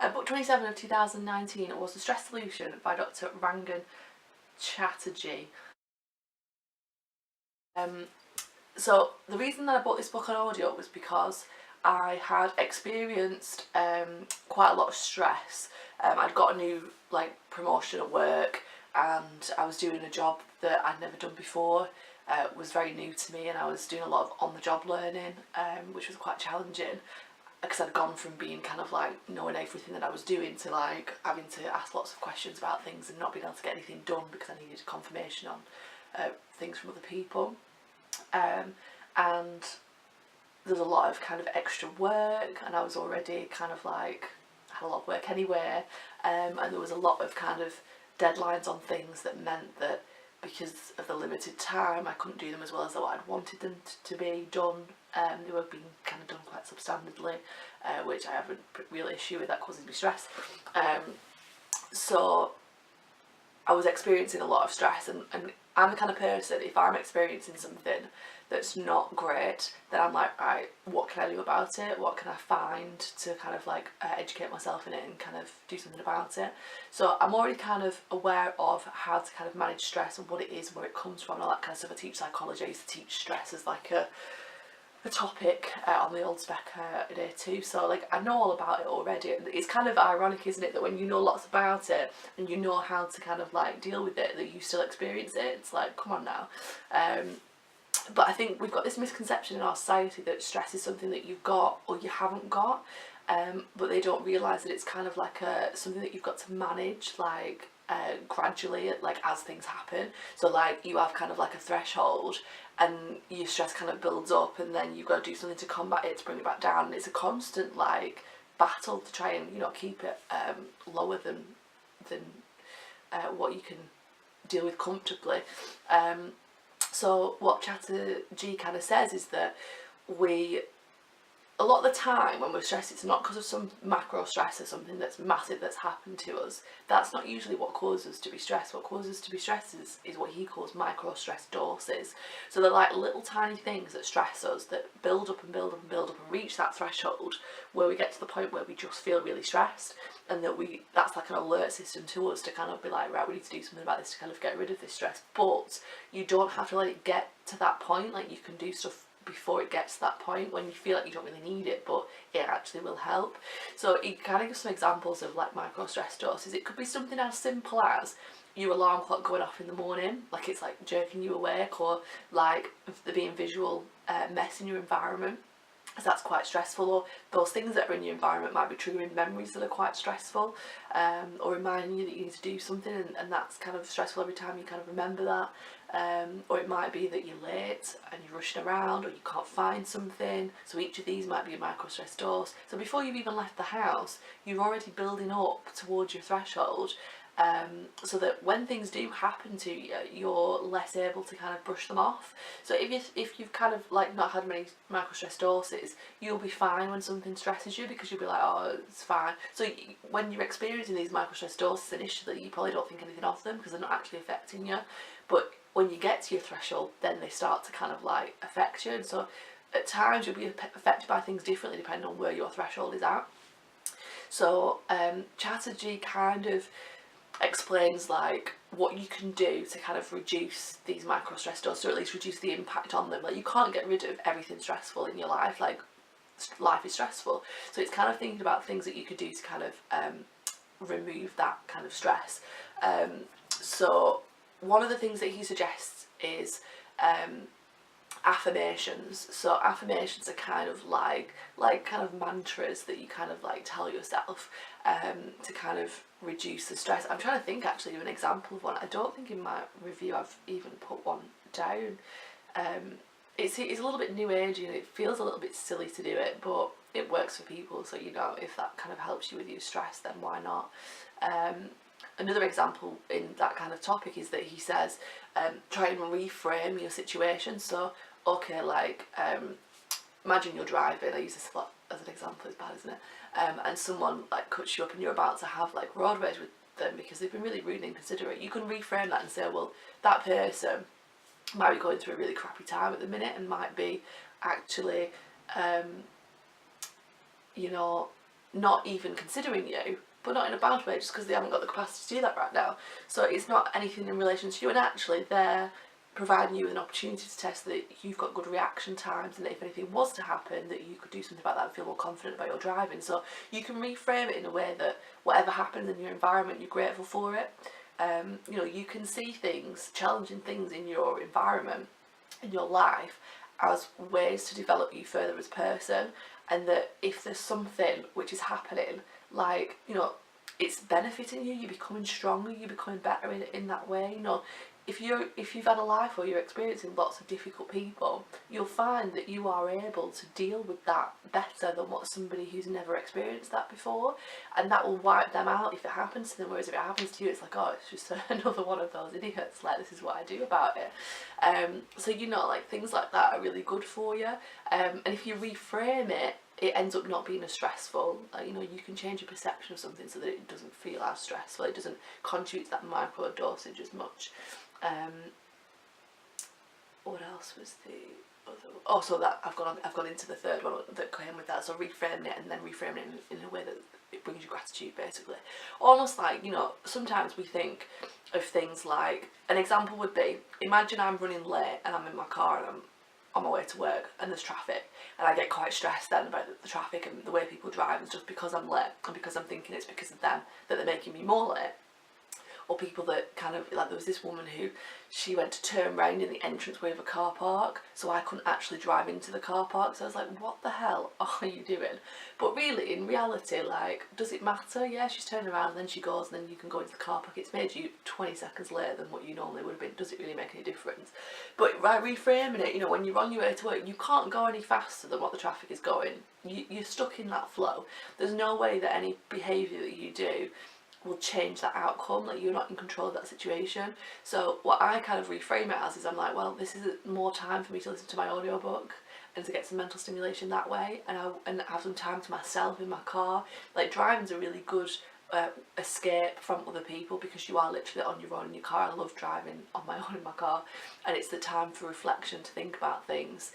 Book 27 of 2019 was The Stress Solution by Dr. Rangan Chatterjee. So the reason that I bought this book on audio was because I had experienced quite a lot of stress. I'd got a new promotion at work, and I was doing a job that I'd never done before. It was very new to me, and I was doing a lot of on-the-job learning, which was quite challenging because I'd gone from being kind of like knowing everything that I was doing to like having to ask lots of questions about things and not being able to get anything done because I needed confirmation on things from other people. And there's a lot of kind of extra work, and I was already kind of like had a lot of work anyway, and there was a lot of kind of deadlines on things that meant that because of the limited time I couldn't do them as well as I'd wanted them to be done. They were being kind of done quite substandardly, which I have a real issue with. That causes me stress. So I was experiencing a lot of stress, and I'm the kind of person, if I'm experiencing something that's not great, then I'm like, right, what can I do about it? What can I find to kind of like educate myself in it and kind of do something about it? So I'm already kind of aware of how to kind of manage stress and what it is, where it comes from, and all that kind of stuff. I teach psychology. I used to teach stress as like a topic on the old spec at A2, so like I know all about it already. It's kind of ironic, isn't it, that when you know lots about it and you know how to kind of like deal with it, that you still experience it. It's like, come on now. But I think we've got this misconception in our society that stress is something that you've got or you haven't got, but they don't realise that it's kind of like something that you've got to manage like gradually, like as things happen. So like you have kind of like a threshold, and your stress kind of builds up, and then you've got to do something to combat it, to bring it back down, and it's a constant like battle to try and, you know, keep it lower than what you can deal with comfortably. So what Chatterjee kind of says is that a lot of the time when we're stressed, it's not because of some macro stress or something that's massive that's happened to us. That's not usually what causes us to be stressed. What causes us to be stressed is what he calls micro stress doses. So they're like little tiny things that stress us, that build up and build up and build up and reach that threshold where we get to the point where we just feel really stressed, and that's like an alert system to us to kind of be like, right, we need to do something about this to kind of get rid of this stress. But you don't have to let it get to that point. Like, you can do stuff before it gets to that point when you feel like you don't really need it, but it actually will help. So he kind of gives some examples of like micro stress doses. It could be something as simple as your alarm clock going off in the morning, like it's like jerking you awake, or like there being visual mess in your environment, so that's quite stressful. Or those things that are in your environment might be triggering memories that are quite stressful, or reminding you that you need to do something, and that's kind of stressful every time you kind of remember that. Or it might be that you're late and you're rushing around, or you can't find something. So each of these might be a micro stress dose. So before you've even left the house, you're already building up towards your threshold, so that when things do happen to you, you're less able to kind of brush them off. So if you've kind of like not had many micro stress doses, you'll be fine when something stresses you, because you'll be like, oh, it's fine. So when you're experiencing these micro stress doses initially, you probably don't think anything of them because they're not actually affecting you. But when you get to your threshold, then they start to kind of like affect you. And so at times you'll be affected by things differently depending on where your threshold is at. So Chatterjee kind of explains like what you can do to kind of reduce these micro stress doses, or at least reduce the impact on them. Like, you can't get rid of everything stressful in your life. Like, life is stressful, so it's kind of thinking about things that you could do to kind of remove that kind of stress. So one of the things that he suggests is affirmations. So affirmations are kind of like kind of mantras that you kind of like tell yourself to kind of reduce the stress. I'm trying to think actually of an example of one. I don't think in my review I've even put one down. It's a little bit new agey and it feels a little bit silly to do it, but it works for people. So, you know, if that kind of helps you with your stress, then why not? Another example in that kind of topic is that he says, try and reframe your situation. So, okay, like, imagine you're driving. I use this a lot as an example, it's bad, isn't it? And someone like cuts you up and you're about to have like road rage with them because they've been really rude and inconsiderate. You can reframe that and say, well, that person might be going through a really crappy time at the minute and might be actually, you know, not even considering you, but not in a bad way, just because they haven't got the capacity to do that right now. So it's not anything in relation to you, and actually they're providing you with an opportunity to test that you've got good reaction times, and that if anything was to happen, that you could do something about that and feel more confident about your driving. So you can reframe it in a way that whatever happens in your environment, you're grateful for it. You know, you can see things, challenging things in your environment, in your life, as ways to develop you further as a person, and that if there's something which is happening, like, you know, it's benefiting you, you're becoming stronger, you're becoming better in that way. You know, if you've had a life where you're experiencing lots of difficult people, you'll find that you are able to deal with that better than what somebody who's never experienced that before, and that will wipe them out if it happens to them. Whereas if it happens to you, it's like, oh, it's just another one of those idiots, like, this is what I do about it. So, you know, like, things like that are really good for you, and if you reframe it, it ends up not being as stressful. You know, you can change your perception of something so that it doesn't feel as stressful, it doesn't contribute to that micro dosage as much. What else was the other? Oh, so that I've gone into the third one that came with that. So reframing it, and then reframing it in a way that it brings you gratitude, basically. Almost like, you know, sometimes we think of things like, an example would be, imagine I'm running late and I'm in my car and I'm on my way to work and there's traffic, and I get quite stressed then about the traffic and the way people drive, and just because I'm late, and because I'm thinking it's because of them that they're making me more late. Or people that kind of, like, there was this woman who, she went to turn round in the entranceway of a car park, so I couldn't actually drive into the car park. So I was like, what the hell are you doing? But really, in reality, like, does it matter? Yeah, she's turning around, and then she goes, and then you can go into the car park. It's made you 20 seconds later than what you normally would have been. Does it really make any difference? But by reframing it, you know, when you're on your way to work, you can't go any faster than what the traffic is going. You're stuck in that flow. There's no way that any behaviour that you do will change that outcome. Like, you're not in control of that situation. So what I kind of reframe it as is, I'm like, well, this is more time for me to listen to my audiobook and to get some mental stimulation that way, and have some time to myself in my car. Like, driving's a really good escape from other people, because you are literally on your own in your car. I love driving on my own in my car, and it's the time for reflection, to think about things,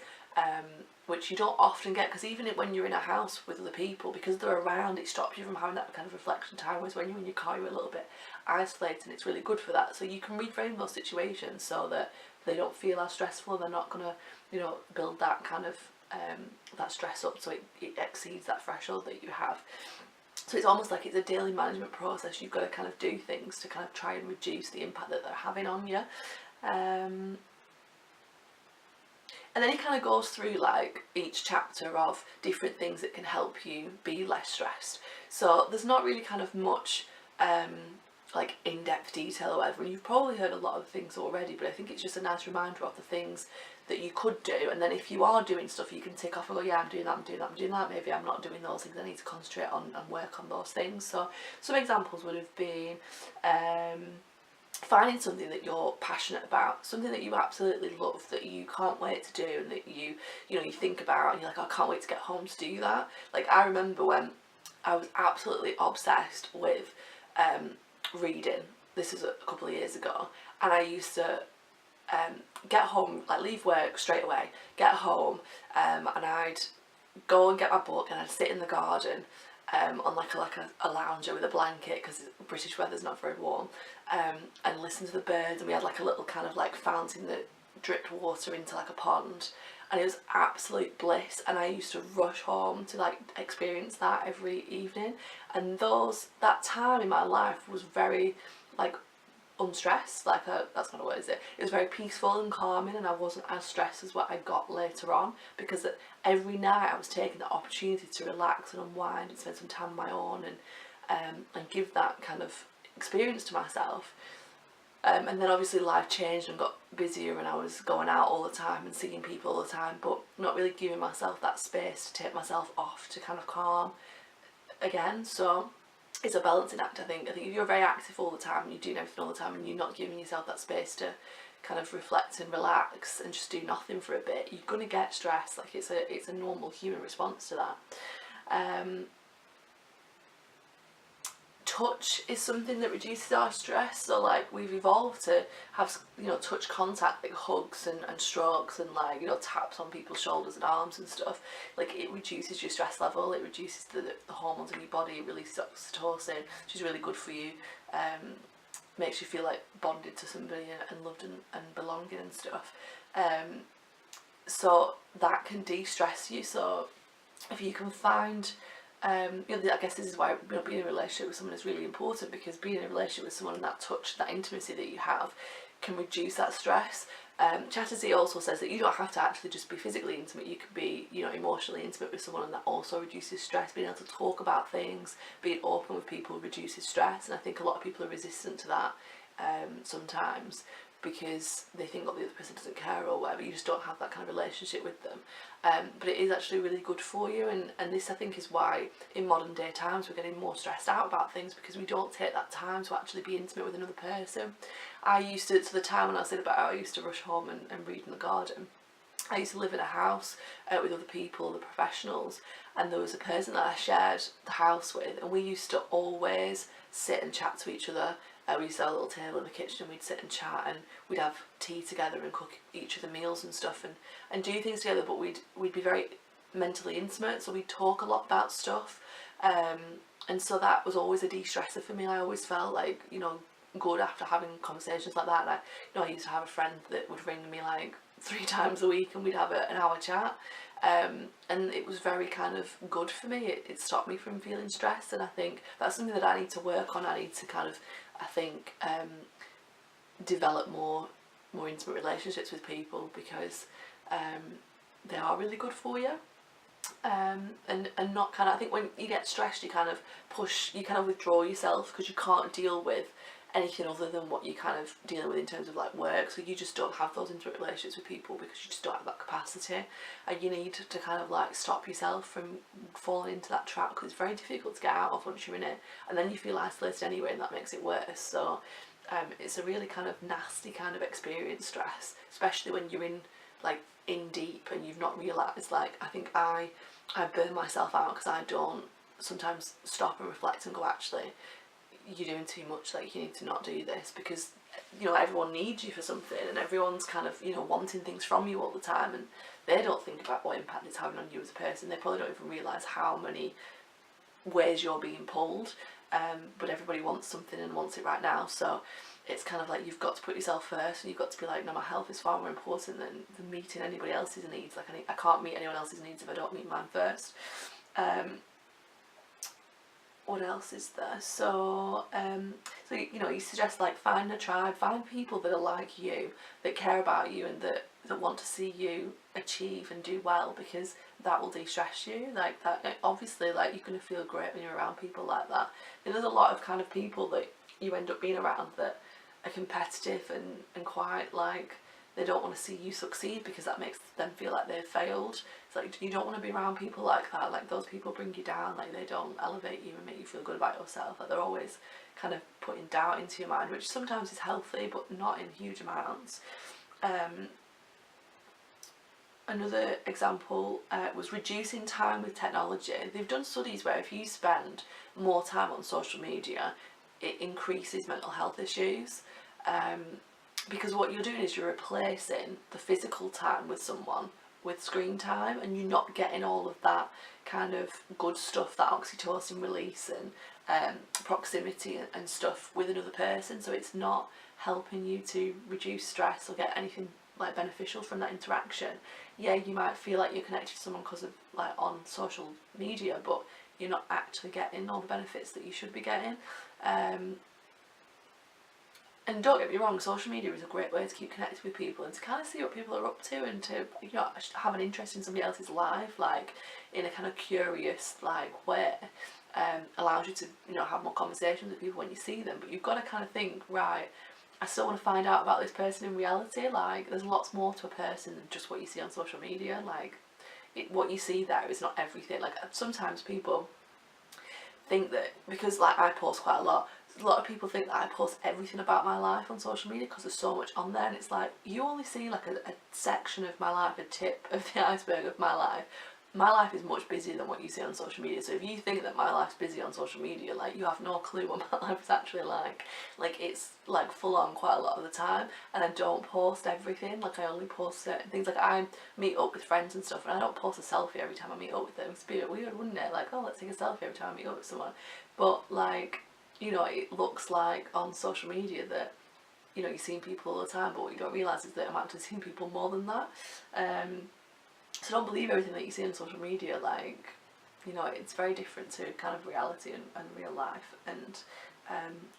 which you don't often get, because even when you're in a house with other people, because they're around, it stops you from having that kind of reflection time, whereas when you're in your car, you're a little bit isolated, and it's really good for that. So you can reframe those situations so that they don't feel as stressful, they're not going to, you know, build that kind of that stress up so it exceeds that threshold that you have. So it's almost like it's a daily management process. You've got to kind of do things to kind of try and reduce the impact that they're having on you. And then he kind of goes through, like, each chapter of different things that can help you be less stressed. So there's not really kind of much like in-depth detail or whatever, and you've probably heard a lot of the things already, but I think it's just a nice reminder of the things that you could do, and then if you are doing stuff, you can tick off and go, yeah, I'm doing that, I'm doing that, I'm doing that. Maybe I'm not doing those things, I need to concentrate on and work on those things. So some examples would have been finding something that you're passionate about, something that you absolutely love, that you can't wait to do, and that you know, you think about and you're like, oh, I can't wait to get home to do that. Like, I remember when I was absolutely obsessed with reading. This was a couple of years ago, and I used to get home, like, leave work straight away, get home, and I'd go and get my book, and I'd sit in the garden on like a lounger with a blanket, because British weather's not very warm, and listen to the birds, and we had like a little kind of like fountain that dripped water into like a pond, and it was absolute bliss, and I used to rush home to like experience that every evening. And that time in my life was very like unstressed, like that's not a word, is it? It was very peaceful and calming, and I wasn't as stressed as what I got later on, because every night I was taking the opportunity to relax and unwind and spend some time on my own, and give that kind of experience to myself. And then obviously life changed and got busier, and I was going out all the time and seeing people all the time, but not really giving myself that space to take myself off to kind of calm again. So it's a balancing act, I think. If you're very active all the time and you're doing everything all the time and you're not giving yourself that space to kind of reflect and relax and just do nothing for a bit, you're going to get stressed. Like, it's a normal human response to that. touch is something that reduces our stress. So like we've evolved to have, you know, touch contact, like hugs and strokes and like, you know, taps on people's shoulders and arms and stuff. Like it reduces your stress level, it reduces the hormones in your body, it releases oxytocin, which is really good for you. Makes you feel like bonded to somebody and loved and belonging and stuff. So that can de-stress you. So if you can find, you know, I guess this is why, you know, being in a relationship with someone is really important, because being in a relationship with someone and that touch, that intimacy that you have can reduce that stress. Chatterjee also says that you don't have to actually just be physically intimate, you can be, you know, emotionally intimate with someone, and that also reduces stress. Being able to talk about things, being open with people reduces stress, and I think a lot of people are resistant to that sometimes, because they think that the other person doesn't care or whatever. You just don't have that kind of relationship with them. But it is actually really good for you, and this I think is why in modern day times we're getting more stressed out about things, because we don't take that time to actually be intimate with another person. I used to the time when I said about how I used to rush home and read in the garden, I used to live in a house with other people, the professionals, and there was a person that I shared the house with, and we used to always sit and chat to each other. We used to have a little table in the kitchen and we'd sit and chat, and we'd have tea together and cook each other meals and stuff, and do things together, but we'd be very mentally intimate, so we'd talk a lot about stuff, and so that was always a de-stressor for me. I always felt like, you know, good after having conversations like that. And I used to have a friend that would ring me like 3 times a week and we'd have an hour chat, and it was very kind of good for me. It stopped me from feeling stressed, and I think that's something that I need to work on. I need to kind of, I think, develop more intimate relationships with people, because they are really good for you. And not kind of, I think when you get stressed you kind of withdraw yourself, because you can't deal with anything other than what you're kind of dealing with in terms of like work, so you just don't have those intimate relationships with people because you just don't have that capacity, and you need to kind of like stop yourself from falling into that trap, because it's very difficult to get out of once you're in it, and then you feel isolated anyway, and that makes it worse. So it's a really kind of nasty kind of experience, stress, especially when you're in deep and you've not realised. Like I think I burn myself out because I don't sometimes stop and reflect and go, actually, you're doing too much, like you need to not do this, because, you know, everyone needs you for something, and everyone's kind of, you know, wanting things from you all the time, and they don't think about what impact it's having on you as a person. They probably don't even realise how many ways you're being pulled, but everybody wants something and wants it right now. So it's kind of like you've got to put yourself first, and you've got to be like, no, my health is far more important than meeting anybody else's needs. Like I can't meet anyone else's needs if I don't meet mine first. What else is there? So you know, you suggest like find a tribe, find people that are like you, that care about you, and that want to see you achieve and do well, because that will de-stress you. Like that, obviously, like you're going to feel great when you're around people like that. And there's a lot of kind of people that you end up being around that are competitive and quite like, they don't want to see you succeed because that makes them feel like they've failed. It's like, you don't want to be around people like that. Like those people bring you down. Like they don't elevate you and make you feel good about yourself. Like they're always kind of putting doubt into your mind, which sometimes is healthy but not in huge amounts. Another example was reducing time with technology. They've done studies where if you spend more time on social media, it increases mental health issues. Because what you're doing is you're replacing the physical time with someone with screen time, and you're not getting all of that kind of good stuff, that oxytocin release and proximity and stuff with another person. So it's not helping you to reduce stress or get anything like beneficial from that interaction. Yeah, you might feel like you're connected to someone because of like on social media, but you're not actually getting all the benefits that you should be getting. And don't get me wrong, social media is a great way to keep connected with people and to kind of see what people are up to, and to, you know, have an interest in somebody else's life, like in a kind of curious like way. Allows you to, you know, have more conversations with people when you see them. But you've got to kind of think, right, I still want to find out about this person in reality. Like there's lots more to a person than just what you see on social media. Like what you see there is not everything. Like sometimes people think that because like I post quite a lot of people think that I post everything about my life on social media because there's so much on there, and it's like, you only see like a section of my life, a tip of the iceberg of my life. my life is much busier than what you see on social media. So if you think that my life's busy on social media, like, you have no clue what my life is actually like. Like, it's like full on quite a lot of the time, and I don't post everything. Like, I only post certain things. Like, I meet up with friends and stuff, and I don't post a selfie every time I meet up with them. It's a bit weird, wouldn't it? Like, oh, let's take a selfie every time I meet up with someone. But like, you know, it looks like on social media that, you know, you're seeing people all the time, but what you don't realise is that I'm actually seeing people more than that. So don't believe everything that you see on social media. Like, you know, it's very different to kind of reality and real life, and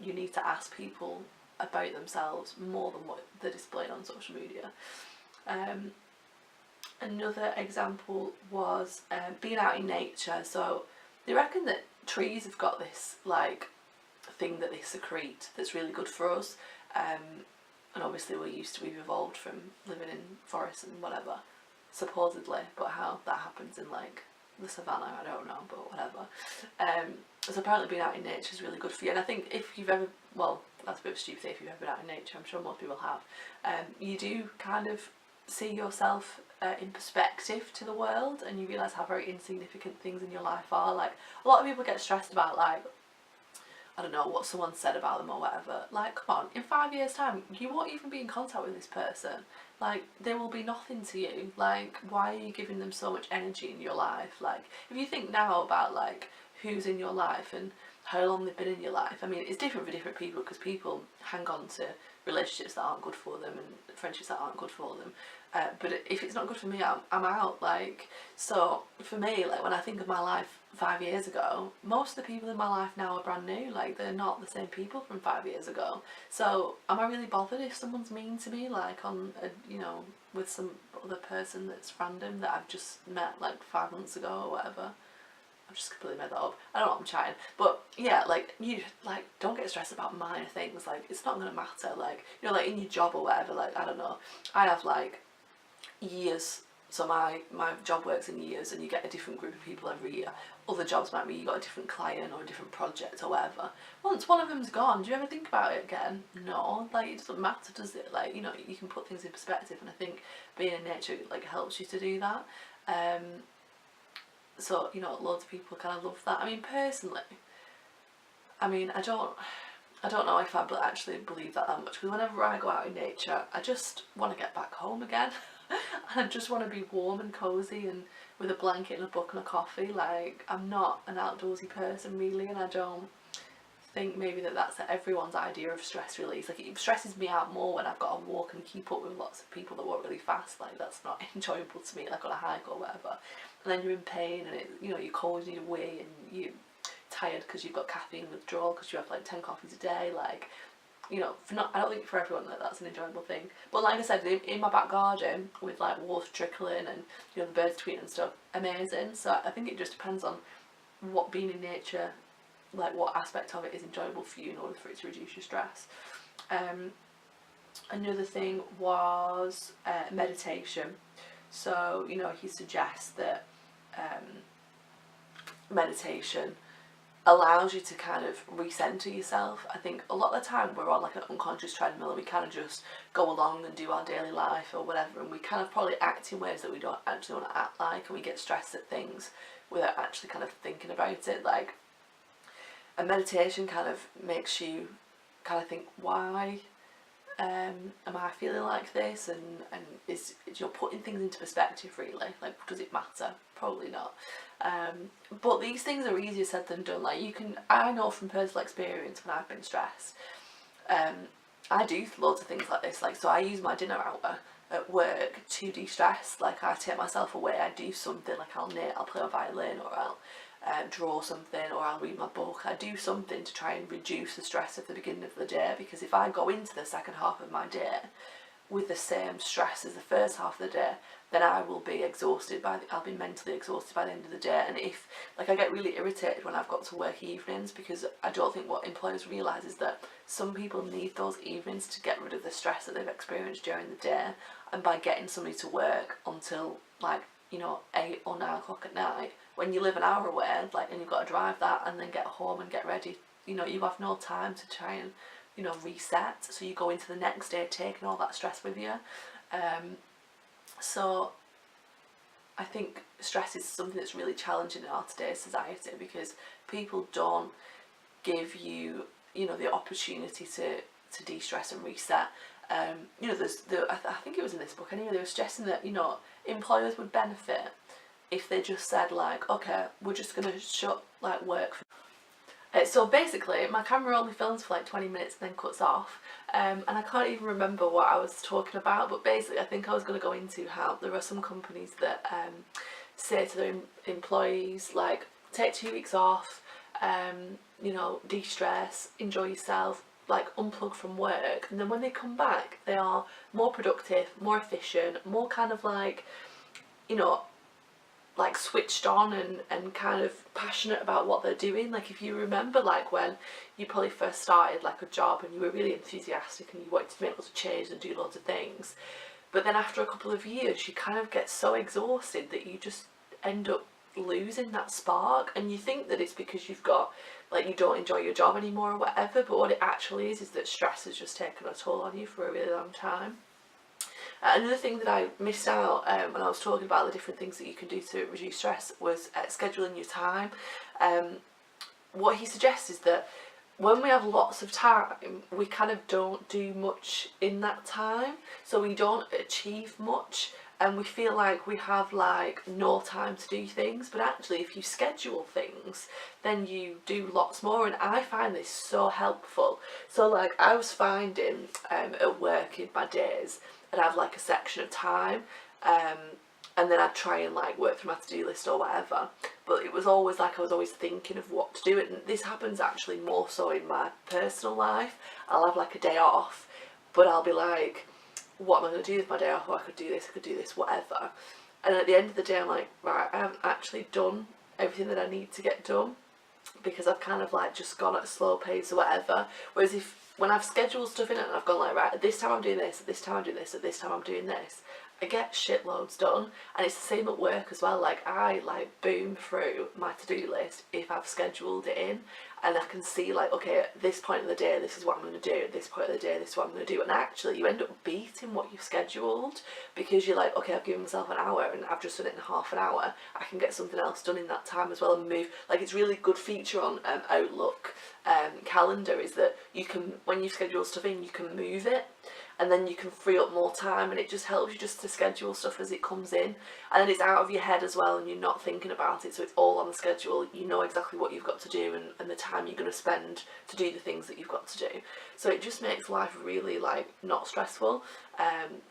you need to ask people about themselves more than what they're displaying on social media. Another example was being out in nature. So they reckon that trees have got this like thing that they secrete that's really good for us, and obviously we've evolved from living in forests and whatever, supposedly, but how that happens in like the savannah, I don't know, but whatever. So apparently being out in nature is really good for you, and I think if you've ever, well, that's a bit of a stupid thing, if you've ever been out in nature, I'm sure most people have, you do kind of see yourself in perspective to the world, and you realise how very insignificant things in your life are. Like, a lot of people get stressed about, like, I don't know, what someone said about them or whatever. Like, come on, in 5 years' time, you won't even be in contact with this person. Like, they will be nothing to you. Like, why are you giving them so much energy in your life? Like, if you think now about, like, who's in your life and how long they've been in your life, I mean, it's different for different people, because people hang on to relationships that aren't good for them and friendships that aren't good for them. But if it's not good for me, I'm out. Like, so for me, like, when I think of my life 5 years ago, most of the people in my life now are brand new. Like, they're not the same people from 5 years ago. So am I really bothered if someone's mean to me, like, on a, you know, with some other person that's random that I've just met like 5 months ago or whatever? I've just completely made that up. I don't know what I'm chatting. But yeah, like, you, like, don't get stressed about minor things. Like, it's not going to matter. Like, you know, like, in your job or whatever, like, I don't know. I have, like, years. So my job works in years, and you get a different group of people every year. Other jobs might be you got a different client or a different project or whatever. Once one of them's gone, do you ever think about it again? No. Like, it doesn't matter, does it? Like, you know, you can put things in perspective, and I think being in nature, like, helps you to do that. So, you know, loads of people kind of love that. I mean, personally, I mean, I don't know if I actually believe that much, because whenever I go out in nature, I just want to get back home again. And I just want to be warm and cosy and with a blanket and a book and a coffee. Like, I'm not an outdoorsy person really, and I don't think maybe that's everyone's idea of stress release. Like, it stresses me out more when I've got to walk and keep up with lots of people that walk really fast. Like, that's not enjoyable to me, like on a hike or whatever. And then you're in pain, and it, you know, you're cold, you need a wee, and you're tired because you've got caffeine withdrawal because you have like 10 coffees a day. Like, you know, I don't think for everyone that's an enjoyable thing. But like I said, in my back garden with like water trickling and, you know, the birds tweeting and stuff, amazing. So I think it just depends on what being in nature, like what aspect of it is enjoyable for you in order for it to reduce your stress. Another thing was meditation. So, you know, he suggests that meditation allows you to kind of recenter yourself. I think a lot of the time we're on like an unconscious treadmill, and we kind of just go along and do our daily life or whatever, and we kind of probably act in ways that we don't actually want to act like, and we get stressed at things without actually kind of thinking about it. Like, a meditation kind of makes you kind of think, why am I feeling like this, and is you're putting things into perspective really. Like, does it matter? Probably not. But these things are easier said than done. Like, I know from personal experience, when I've been stressed, I do loads of things like this. Like, so I use my dinner hour at work to de-stress. Like, I take myself away, I do something, like I'll knit, I'll play a violin, or I'll draw something, or I'll read my book. I do something to try and reduce the stress at the beginning of the day, because if I go into the second half of my day with the same stress as the first half of the day, then I will be exhausted I'll be mentally exhausted by the end of the day. And if, like, I get really irritated when I've got to work evenings, because I don't think what employers realise is that some people need those evenings to get rid of the stress that they've experienced during the day, and by getting somebody to work until, like, you know, 8 or 9 o'clock at night, when you live an hour away, like, and you've got to drive that and then get home and get ready, you know, you have no time to try and, you know, reset. So you go into the next day taking all that stress with you. So I think stress is something that's really challenging in our today's society, because people don't give you, you know, the opportunity to de-stress and reset. You know, I think it was in this book anyway, they were suggesting that, you know, employers would benefit if they just said like, okay, we're just going to shut like work. So basically, my camera only films for like 20 minutes and then cuts off, and I can't even remember what I was talking about, but basically I think I was going to go into how there are some companies that say to their employees like, take 2 weeks off, you know, de-stress, enjoy yourself, like unplug from work, and then when they come back they are more productive, more efficient, more kind of like, you know, like switched on and kind of passionate about what they're doing. Like if you remember, like when you probably first started like a job and you were really enthusiastic and you wanted to make loads of change and do loads of things, but then after a couple of years you kind of get so exhausted that you just end up losing that spark, and you think that it's because you've got, like, you don't enjoy your job anymore or whatever, but what it actually is that stress has just taken a toll on you for a really long time. Another thing that I missed out when I was talking about the different things that you can do to reduce stress was scheduling your time. What he suggests is that when we have lots of time, we kind of don't do much in that time, so we don't achieve much, and we feel like we have like no time to do things. But actually if you schedule things, then you do lots more, and I find this so helpful. So like I was finding at work in my days, I'd have like a section of time, and then I'd try and like work through my to-do list or whatever, but it was always like I was always thinking of what to do. And this happens actually more so in my personal life. I'll have like a day off, but I'll be like, what am I going to do with my day off? Oh, I could do this, whatever. And at the end of the day I'm like, right, I haven't actually done everything that I need to get done, because I've kind of like just gone at a slow pace or whatever. Whereas when I've scheduled stuff in it and I've gone like, right, at this time I'm doing this, at this time I'm doing this, at this time I'm doing this, I get shitloads done. And it's the same at work as well. Like I like boom through my to-do list if I've scheduled it in, and I can see like, okay, at this point of the day this is what I'm going to do, at this point of the day this is what I'm going to do, and actually you end up beating what you've scheduled, because you're like, okay, I've given myself an hour and I've just done it in half an hour, I can get something else done in that time as well and move. Like it's really good feature on Outlook calendar is that you can, when you schedule stuff in, you can move it, and then you can free up more time, and it just helps you just to schedule stuff as it comes in, and then it's out of your head as well and you're not thinking about it, so it's all on the schedule. You know exactly what you've got to do and the time you're going to spend to do the things that you've got to do, so it just makes life really like not stressful.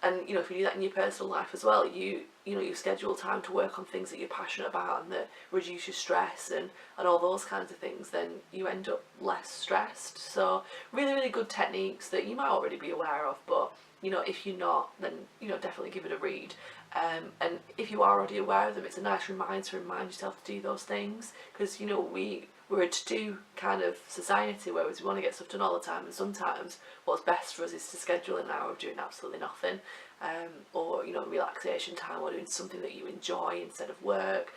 And you know, if you do that in your personal life as well, you know, you schedule time to work on things that you're passionate about and that reduce your stress and all those kinds of things, then you end up less stressed. So really, really good techniques that you might already be aware of, but you know, if you're not, then you know, definitely give it a read. And if you are already aware of them, it's a nice reminder to remind yourself to do those things, because you know, we're a to-do kind of society, whereas we want to get stuff done all the time, and sometimes what's best for us is to schedule an hour of doing absolutely nothing, or you know, relaxation time, or doing something that you enjoy instead of work.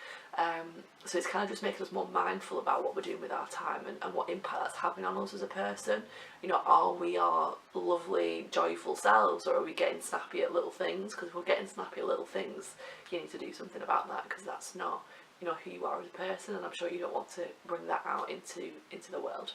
So it's kind of just making us more mindful about what we're doing with our time and what impact that's having on us as a person. You know, are we our lovely joyful selves, or are we getting snappy at little things? Because if we're getting snappy at little things, you need to do something about that, because that's not, you know, who you are as a person, and I'm sure you don't want to bring that out into the world.